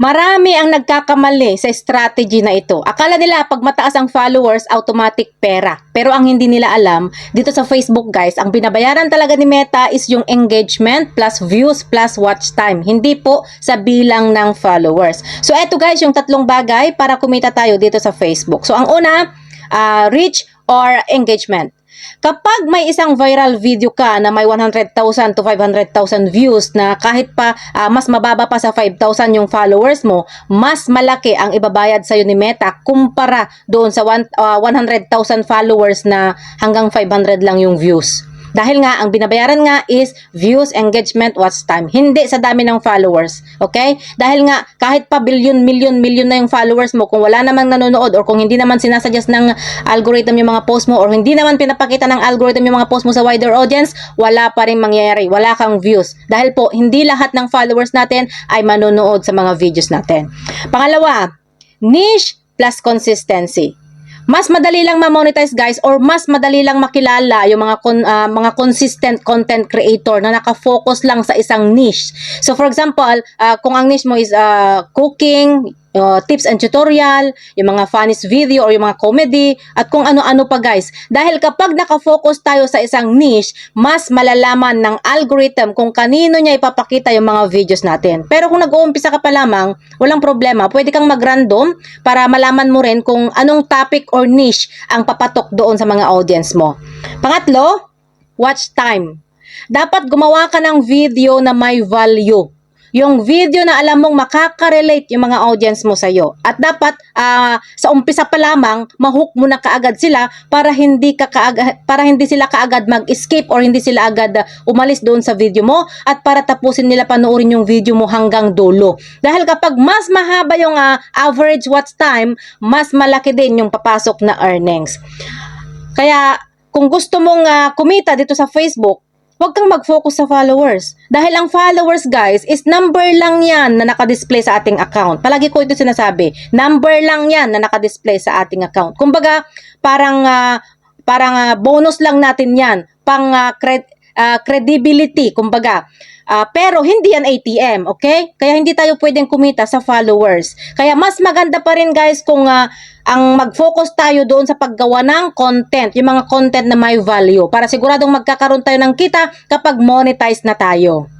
Marami ang nagkakamali sa strategy na ito. Akala nila pag mataas ang followers, automatic pera. Pero ang hindi nila alam, dito sa Facebook guys, ang binabayaran talaga ni Meta is yung engagement plus views plus watch time. Hindi po sa bilang ng followers. So eto guys, yung tatlong bagay para kumita tayo dito sa Facebook. So ang una, reach or engagement. Kapag may isang viral video ka na may 100,000 to 500,000 views na kahit pa mas mababa pa sa 5,000 yung followers mo, mas malaki ang ibabayad sa'yo ni Meta kumpara doon sa 100,000 followers na hanggang 500 lang yung views. Dahil nga, ang binabayaran nga is views, engagement, watch time. Hindi sa dami ng followers. Okay? Dahil nga, kahit pa billion na yung followers mo, kung wala namang nanonood or kung hindi naman sinasuggest ng algorithm yung mga post mo or hindi naman pinapakita ng algorithm yung mga post mo sa wider audience, wala pa rin mangyayari. Wala kang views. Dahil po, hindi lahat ng followers natin ay manonood sa mga videos natin. Pangalawa, niche plus consistency. Mas madali lang ma-monetize guys or mas madali lang makilala yung mga consistent content creator na naka-focus lang sa isang niche. So for example, kung ang niche mo is cooking, tips and tutorial, yung mga funnies video or yung mga comedy at kung ano-ano pa guys. Dahil kapag nakafocus tayo sa isang niche, mas malalaman ng algorithm kung kanino niya ipapakita yung mga videos natin. Pero kung nag-uumpisa ka pa lamang, walang problema. Pwede kang mag-random para malaman mo rin kung anong topic or niche ang papatok doon sa mga audience mo. Pangatlo, watch time. Dapat gumawa ka ng video na may value. Yung video na alam mong makaka-relate yung mga audience mo sa'yo. At dapat sa umpisa pa lamang, mahook mo na kaagad sila para hindi sila kaagad mag-skip or hindi sila agad umalis doon sa video mo at para tapusin nila panoorin yung video mo hanggang dulo. Dahil kapag mas mahaba yung average watch time, mas malaki din yung papasok na earnings. Kaya kung gusto mong kumita dito sa Facebook, huwag kang mag-focus sa followers. Dahil ang followers, guys, is number lang yan na nakadisplay sa ating account. Palagi ko ito sinasabi. Number lang yan na nakadisplay sa ating account. Kumbaga, parang bonus lang natin yan. Pang credibility, kumbaga. Pero hindi yan ATM, okay? Kaya hindi tayo pwedeng kumita sa followers. Kaya mas maganda pa rin guys kung ang mag-focus tayo doon sa paggawa ng content, yung mga content na may value para siguradong magkakaroon tayo ng kita kapag monetize na tayo.